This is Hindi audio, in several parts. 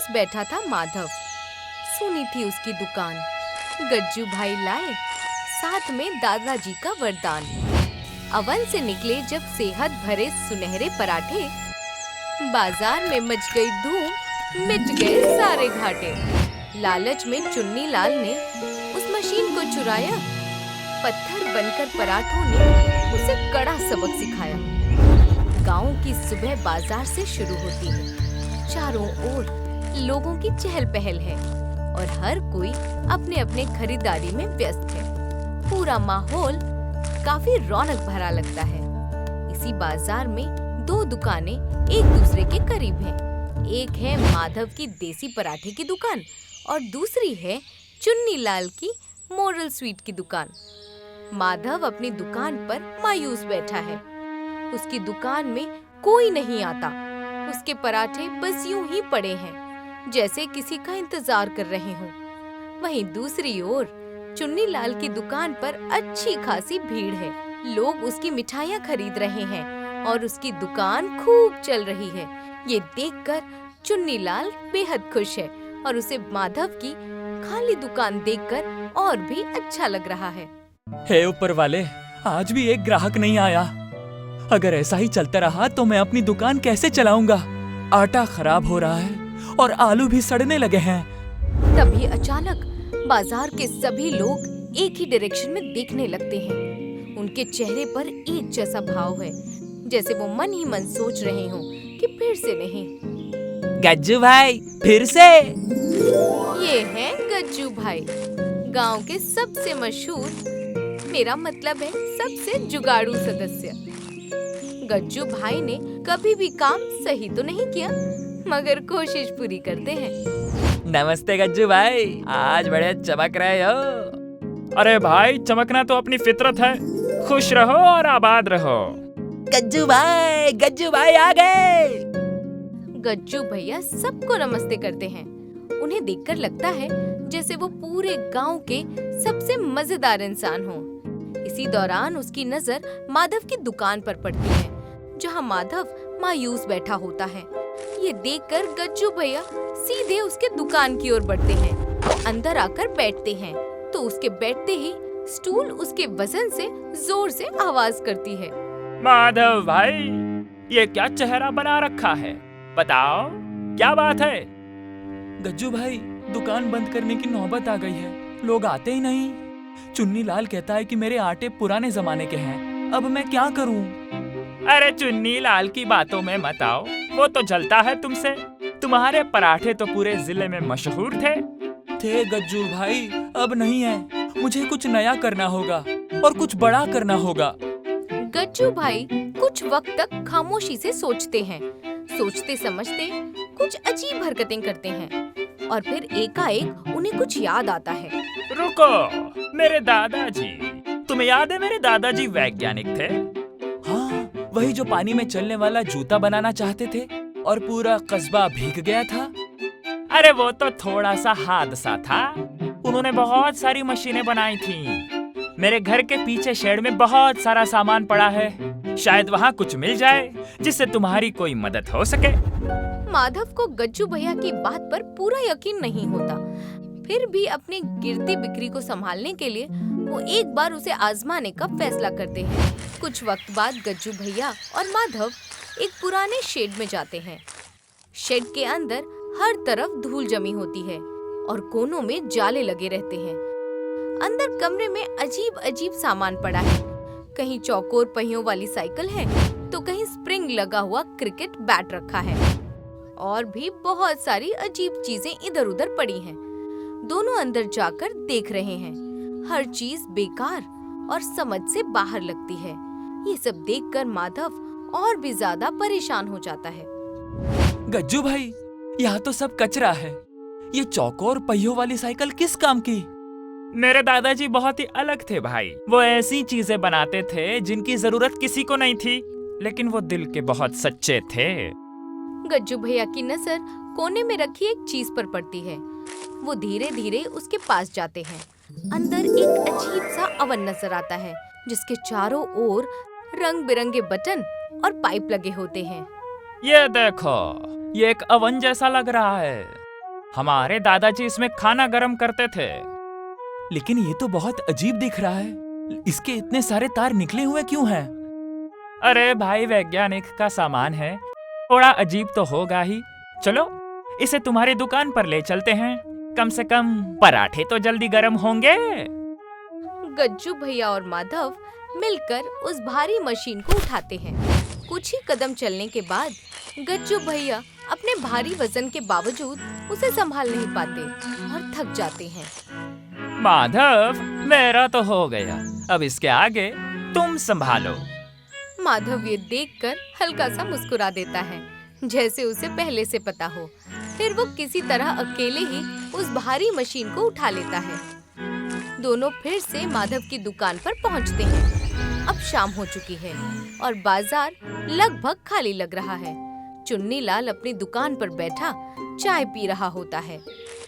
मायूस बैठा था माधव। सुनी थी उसकी दुकान। गज्जू भाई लाए साथ में दादाजी का वरदान। अवन से निकले जब सेहत भरे सुनहरे पराठे, बाजार में मच गई धूम, मिट गए सारे घाटे। लालच में चुन्नी लाल ने उस मशीन को चुराया, पत्थर बनकर पराठों ने उसे कड़ा सबक सिखाया। गांव की सुबह बाजार से शुरू होती है, चारों ओर लोगों की चहल पहल है और हर कोई अपने अपने खरीदारी में व्यस्त है। पूरा माहौल काफी रौनक भरा लगता है। इसी बाजार में दो दुकानें एक दूसरे के करीब हैं। एक है माधव की देसी पराठे की दुकान और दूसरी है चुन्नी लाल की मोरल स्वीट की दुकान। माधव अपनी दुकान पर मायूस बैठा है। उसकी दुकान में कोई नहीं आता। उसके पराठे बस यूं ही पड़े हैं, जैसे किसी का इंतजार कर रहे हों। वहीं दूसरी ओर चुन्नी लाल की दुकान पर अच्छी खासी भीड़ है। लोग उसकी मिठाइयाँ खरीद रहे हैं और उसकी दुकान खूब चल रही है। ये देखकर चुन्नी लाल बेहद खुश है और उसे माधव की खाली दुकान देखकर और भी अच्छा लग रहा है। हे ऊपर वाले, आज भी एक ग्राहक नहीं आया। अगर ऐसा ही चलता रहा तो मैं अपनी दुकान कैसे चलाऊंगा? आटा खराब हो रहा है और आलू भी सड़ने लगे हैं। तभी अचानक बाजार के सभी लोग एक ही डायरेक्शन में देखने लगते हैं। उनके चेहरे पर एक जैसा भाव है, जैसे वो मन ही मन सोच रहे हों कि फिर से नहीं। गज्जू भाई, फिर से? ये है गज्जू भाई, गांव के सबसे मशहूर, मेरा मतलब है सबसे जुगाड़ू सदस्य। गज्जू भाई ने कभी भी काम सही तो नहीं किया, मगर कोशिश पूरी करते हैं। नमस्ते गज्जू भाई, आज बड़े चमक रहे हो। अरे भाई, चमकना तो अपनी फितरत है। खुश रहो और आबाद रहो। गज्जू भाई आ गए। गज्जू भैया सबको नमस्ते करते हैं। उन्हें देखकर लगता है जैसे वो पूरे गांव के सबसे मजेदार इंसान हो। इसी दौरान उसकी नजर माधव की दुकान पर पड़ती है, जहां माधव मायूस बैठा होता है। ये देखकर गज्जू भैया सीधे उसके दुकान की ओर बढ़ते हैं। वो अंदर आकर बैठते हैं तो उसके बैठते ही स्टूल उसके वजन से जोर से आवाज करती है। माधव भाई, ये क्या चेहरा बना रखा है? बताओ, क्या बात है? गज्जू भाई, दुकान बंद करने की नौबत आ गई है। लोग आते ही नहीं। चुन्नी लाल कहता है कि मेरे आटे पुराने जमाने के हैं। अब मैं क्या करूं? अरे चुन्नी लाल की बातों में मत आओ, वो तो जलता है तुमसे। तुम्हारे पराठे तो पूरे जिले में मशहूर थे गज्जू भाई, अब नहीं है। मुझे कुछ नया करना होगा और कुछ बड़ा करना होगा। गज्जू भाई कुछ वक्त तक खामोशी से सोचते हैं। सोचते समझते कुछ अजीब हरकतें करते हैं और फिर एकाएक उन्हें कुछ याद आता है। रुको, मेरे दादाजी, तुम्हें याद है मेरे दादाजी वैज्ञानिक थे? हाँ, वही जो पानी में चलने वाला जूता बनाना चाहते थे और पूरा कस्बा भीग गया था। अरे वो तो थोड़ा सा हादसा था। उन्होंने बहुत सारी मशीनें बनाई थी। मेरे घर के पीछे शेड में बहुत सारा सामान पड़ा है। शायद वहाँ कुछ मिल जाए जिससे तुम्हारी कोई मदद हो सके। माधव को गज्जू भैया की बात पर पूरा यकीन नहीं होता। फिर भी अपनी गिरती बिक्री को संभालने के लिए वो एक बार उसे आजमाने का फैसला करते हैं। कुछ वक्त बाद गज्जू भैया और माधव एक पुराने शेड में जाते हैं। शेड के अंदर हर तरफ धूल जमी होती है और कोनों में जाले लगे रहते हैं। अंदर कमरे में अजीब अजीब सामान पड़ा है। कहीं चौकोर पहियों वाली साइकिल है तो कहीं स्प्रिंग लगा हुआ क्रिकेट बैट रखा है और भी बहुत सारी अजीब चीजें इधर उधर पड़ी हैं। दोनों अंदर जाकर देख रहे हैं। हर चीज बेकार और समझ से बाहर लगती है। ये सब देखकर माधव और भी ज्यादा परेशान हो जाता है। गज्जू भाई, यहाँ तो सब कचरा है। ये चौकोर पहियों वाली साइकिल किस काम की? मेरे दादाजी बहुत ही अलग थे भाई। वो ऐसी चीजें बनाते थे जिनकी जरूरत किसी को नहीं थी, लेकिन वो दिल के बहुत सच्चे थे। गज्जू भैया की नजर कोने में रखी एक चीज पर पड़ती है। वो धीरे धीरे उसके पास जाते हैं। अंदर एक अजीब सा अवन नजर आता है, जिसके चारों ओर रंग बिरंगे बटन और पाइप लगे होते हैं। ये देखो, ये एक अवन जैसा लग रहा है। हमारे दादाजी इसमें खाना गरम करते थे। लेकिन ये तो बहुत अजीब दिख रहा है, इसके इतने सारे तार निकले हुए क्यों हैं? अरे भाई, वैज्ञानिक का सामान है, थोड़ा अजीब तो होगा ही। चलो इसे तुम्हारी दुकान पर ले चलते हैं, कम से कम पराठे तो जल्दी गर्म होंगे। गज्जू भैया और माधव मिलकर उस भारी मशीन को उठाते हैं। कुछ ही कदम चलने के बाद गज्जू भैया अपने भारी वजन के बावजूद उसे संभाल नहीं पाते और थक जाते हैं। माधव, मेरा तो हो गया, अब इसके आगे तुम संभालो। माधव ये देखकर हल्का सा मुस्कुरा देता है, जैसे उसे पहले से पता हो। फिर वो किसी तरह अकेले ही उस भारी मशीन को उठा लेता है। दोनों फिर से माधव की दुकान पर पहुंचते हैं। अब शाम हो चुकी है और बाजार लगभग खाली लग रहा है। चुन्नीलाल अपनी दुकान पर बैठा चाय पी रहा होता है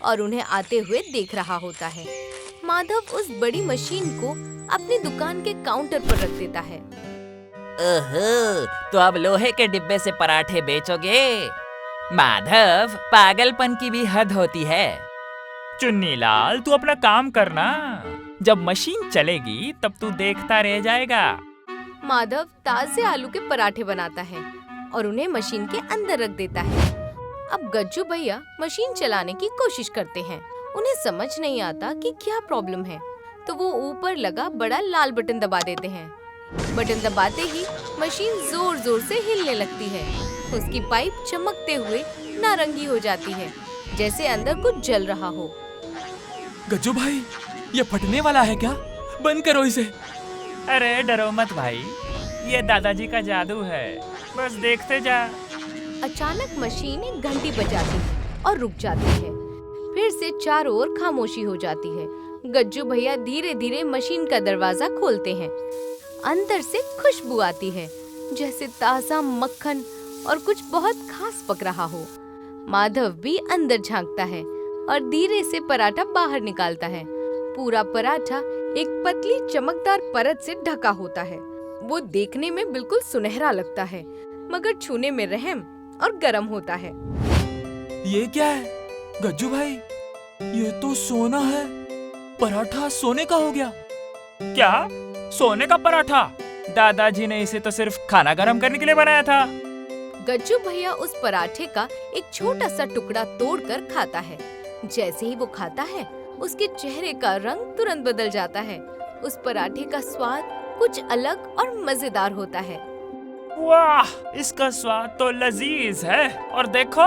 और उन्हें आते हुए देख रहा होता है। माधव उस बड़ी मशीन को अपनी दुकान के काउंटर पर रख देता है। ओहो, तो अब लोहे के डिब्बे से पराठे बेचोगे? माधव, पागलपन की भी हद होती है। चुन्नीलाल, तू अपना काम करना, जब मशीन चलेगी तब तू देखता रह जाएगा। माधव ताजे आलू के पराठे बनाता है और उन्हें मशीन के अंदर रख देता है। अब गज्जू भैया मशीन चलाने की कोशिश करते हैं। उन्हें समझ नहीं आता कि क्या प्रॉब्लम है, तो वो ऊपर लगा बड़ा लाल बटन दबा देते हैं। बटन दबाते ही मशीन जोर जोर से हिलने लगती है। उसकी पाइप चमकते हुए नारंगी हो जाती है, जैसे अंदर कुछ जल रहा हो। गज्जू भाई, ये फटने वाला है क्या? बंद करो इसे। अरे डरो मत भाई, ये दादाजी का जादू है, बस देखते जा। अचानक मशीन एक घंटी बजाती है और रुक जाती है। फिर से चारों ओर खामोशी हो जाती है। गज्जू भैया धीरे धीरे मशीन का दरवाजा खोलते हैं। अंदर से खुशबू आती है, जैसे ताजा मक्खन और कुछ बहुत खास पक रहा हो। माधव भी अंदर झांकता है और धीरे से पराठा बाहर निकालता है। पूरा पराठा एक पतली चमकदार परत से ढका होता है। वो देखने में बिल्कुल सुनहरा लगता है, मगर छूने में रहम और गर्म होता है। ये क्या है गज्जू भाई? ये तो सोना है। पराठा सोने का हो गया। क्या? सोने का पराठा? दादाजी ने इसे तो सिर्फ खाना गरम करने के लिए बनाया था। गज्जू भैया उस पराठे का एक छोटा सा टुकड़ा तोड़कर खाता है। जैसे ही वो खाता है, उसके चेहरे का रंग तुरंत बदल जाता है। उस पराठे का स्वाद कुछ अलग और मजेदार होता है। वाह, इसका स्वाद तो लजीज है। और देखो,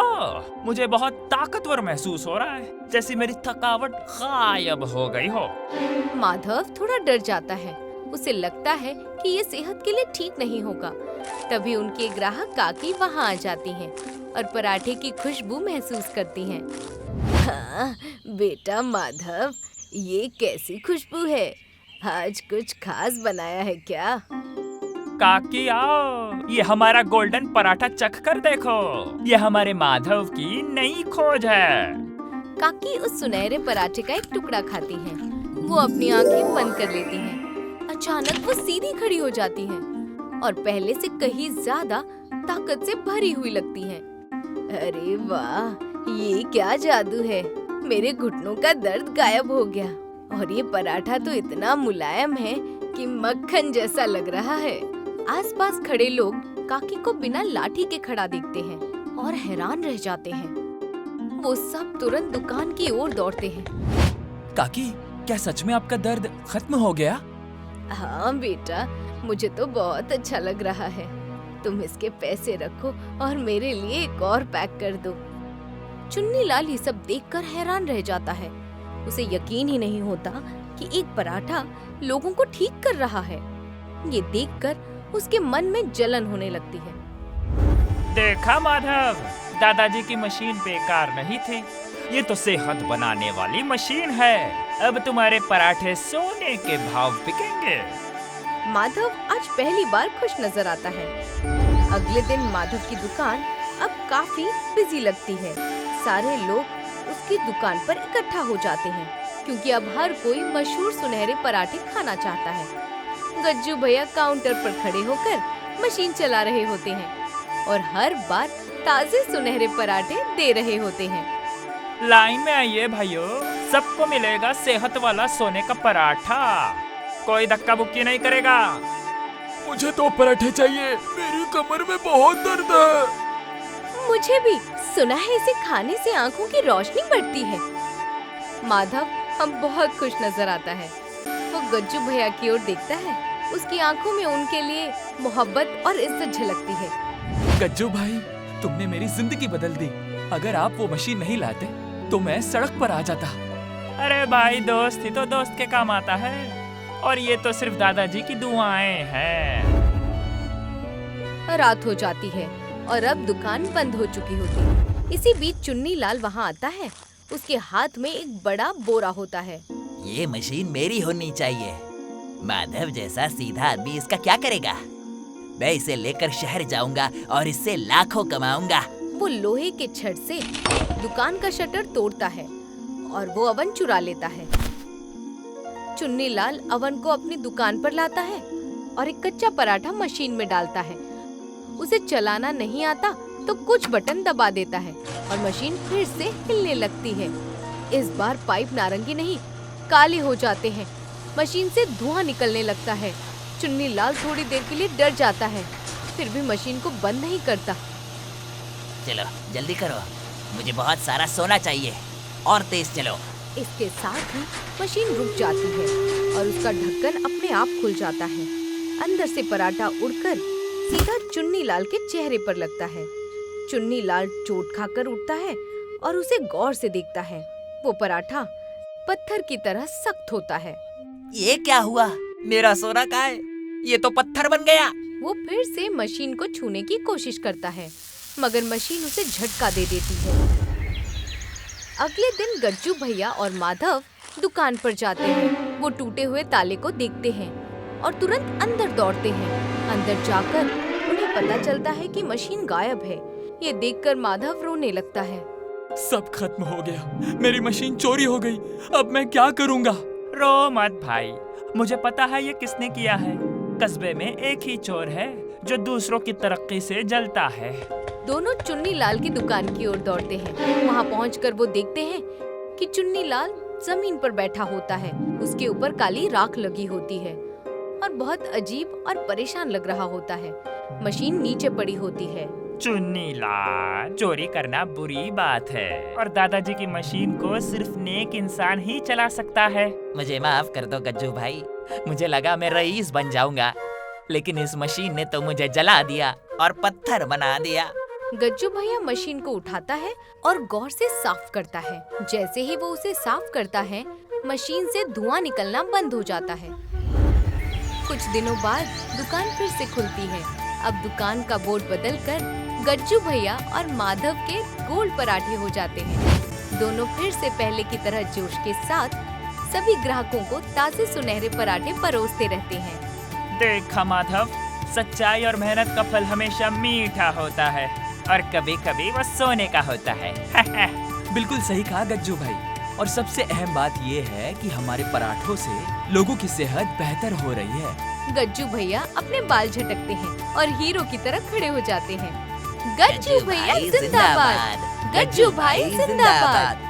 मुझे बहुत ताकतवर महसूस हो रहा है, जैसे मेरी थकावट गायब हो गई हो। माधव थोड़ा डर जाता है। उसे लगता है कि ये सेहत के लिए ठीक नहीं होगा। तभी उनके ग्राहक काकी वहाँ आ जाती हैं और पराठे की खुशबू महसूस करती हैं। हाँ, बेटा माधव, ये कैसी खुशबू है? आज कुछ खास बनाया है क्या? काकी आओ, ये हमारा गोल्डन पराठा चख कर देखो। ये हमारे माधव की नई खोज है। काकी उस सुनहरे पराठे का एक टुकड़ा खाती हैं। वो अपनी आंखें बंद कर लेती हैं। अचानक वो सीधी खड़ी हो जाती हैं और पहले से कहीं ज्यादा ताकत से भरी हुई लगती हैं। अरे वाह, ये क्या जादू है! मेरे घुटनों का दर्द गायब हो गया और ये पराठा तो इतना मुलायम है कि मक्खन जैसा लग रहा है। आसपास खड़े लोग काकी को बिना लाठी के खड़ा देखते हैं और हैरान रह जाते हैं। वो सब तुरंत दुकान की ओर दौड़ते हैं। काकी, क्या सच में आपका दर्द खत्म हो गया? हाँ बेटा, मुझे तो बहुत अच्छा लग रहा है। तुम इसके पैसे रखो और मेरे लिए एक और पैक कर दो। चुन्नीलाल ये सब देखकर हैरान रह जाता है। उसे यकीन ही नहीं होता कि एक पराठा लोगों को ठीक कर रहा है। ये देखकर उसके मन में जलन होने लगती है। देखा माधव, दादाजी की मशीन बेकार नहीं थी। ये तो सेहत बनाने वाली मशीन है। अब तुम्हारे पराठे सोने के भाव बिकेंगे। माधव आज पहली बार खुश नजर आता है। अगले दिन माधव की दुकान अब काफी बिजी लगती है। सारे लोग उसकी दुकान पर इकट्ठा हो जाते हैं, क्योंकि अब हर कोई मशहूर सुनहरे पराठे खाना चाहता है। गज्जू भैया काउंटर पर खड़े होकर मशीन चला रहे होते हैं और हर बार ताजे सुनहरे पराठे दे रहे होते हैं। लाइन में आइए भाइयों, सबको मिलेगा सेहत वाला सोने का पराठा। कोई धक्का बुक्की नहीं करेगा। मुझे तो पराठे चाहिए, मेरी कमर में बहुत दर्द है। मुझे भी। सुना है इसे खाने से आंखों की रोशनी बढ़ती है। माधव हम बहुत खुश नजर आता है। वो गज्जू भैया की ओर देखता है। उसकी आंखों में उनके लिए मोहब्बत और इज्जत झलकती है। गज्जू भाई, तुमने मेरी जिंदगी बदल दी। अगर आप वो मशीन नहीं लाते तो मैं सड़क पर आ जाता। अरे भाई, दोस्त ही तो दोस्त के काम आता है। और ये तो सिर्फ दादाजी की दुआएं हैं। रात हो जाती है और अब दुकान बंद हो चुकी होती है। इसी बीच चुन्नी लाल वहाँ आता है। उसके हाथ में एक बड़ा बोरा होता है। ये मशीन मेरी होनी चाहिए। माधव जैसा सीधा आदमी इसका क्या करेगा? मैं इसे लेकर शहर जाऊंगा और इससे लाखों कमाऊंगा। वो लोहे के छड़ से दुकान का शटर तोड़ता है और वो अवन चुरा लेता है। चुन्नी लाल अवन को अपनी दुकान पर लाता है और एक कच्चा पराठा मशीन में डालता है। उसे चलाना नहीं आता तो कुछ बटन दबा देता है और मशीन फिर से हिलने लगती है। इस बार पाइप नारंगी नहीं, काले हो जाते हैं। मशीन से धुआं निकलने लगता है। चुन्नी लाल थोड़ी देर के लिए डर जाता है, फिर भी मशीन को बंद नहीं करता। चलो जल्दी करो, मुझे बहुत सारा सोना चाहिए। और तेज चलो। इसके साथ ही मशीन रुक जाती है और उसका ढक्कन अपने आप खुल जाता है। अंदर से पराठा उड़कर सीधा चुन्नी लाल के चेहरे पर लगता है। चुन्नी लाल चोट खाकर उठता है और उसे गौर से देखता है। वो पराठा पत्थर की तरह सख्त होता है। ये क्या हुआ? मेरा सोना कहाँ है? ये तो पत्थर बन गया। वो फिर से मशीन को छूने की कोशिश करता है, मगर मशीन उसे झटका दे देती है। अगले दिन गज्जू भैया और माधव दुकान पर जाते हैं। वो टूटे हुए ताले को देखते हैं और तुरंत अंदर दौड़ते हैं। अंदर जाकर उन्हें पता चलता है कि मशीन गायब है। ये देखकर माधव रोने लगता है। सब खत्म हो गया, मेरी मशीन चोरी हो गई। अब मैं क्या करूंगा? रो मत भाई, मुझे पता है ये किसने किया है। कस्बे में एक ही चोर है जो दूसरों की तरक्की से जलता है। दोनों चुन्नी लाल की दुकान की ओर दौड़ते हैं। वहाँ पहुंचकर वो देखते हैं कि चुन्नी लाल जमीन पर बैठा होता है। उसके ऊपर काली राख लगी होती है और बहुत अजीब और परेशान लग रहा होता है। मशीन नीचे पड़ी होती है। चुन्नी लाल, चोरी करना बुरी बात है और दादाजी की मशीन को सिर्फ नेक इंसान ही चला सकता है। मुझे माफ कर दो गज्जू भाई, मुझे लगा मैं रईस बन जाऊंगा, लेकिन इस मशीन ने तो मुझे जला दिया और पत्थर बना दिया। गज्जू भैया मशीन को उठाता है और गौर से साफ करता है। जैसे ही वो उसे साफ करता है, मशीन से धुआं निकलना बंद हो जाता है। कुछ दिनों बाद दुकान फिर से खुलती है। अब दुकान का बोर्ड बदलकर गज्जू भैया और माधव के गोल पराठे हो जाते हैं। दोनों फिर से पहले की तरह जोश के साथ सभी ग्राहकों को ताजे सुनहरे पराठे परोसते रहते हैं। देखा माधव, सच्चाई और मेहनत का फल हमेशा मीठा होता है और कभी कभी वो सोने का होता है। बिल्कुल सही कहा गज्जू भाई। और सबसे अहम बात ये है कि हमारे पराठों से लोगों की सेहत बेहतर हो रही है। गज्जू भैया अपने बाल झटकते हैं और हीरो की तरह खड़े हो जाते हैं। गज्जू भैया जिंदाबाद, गज्जू भाई जिंदाबाद।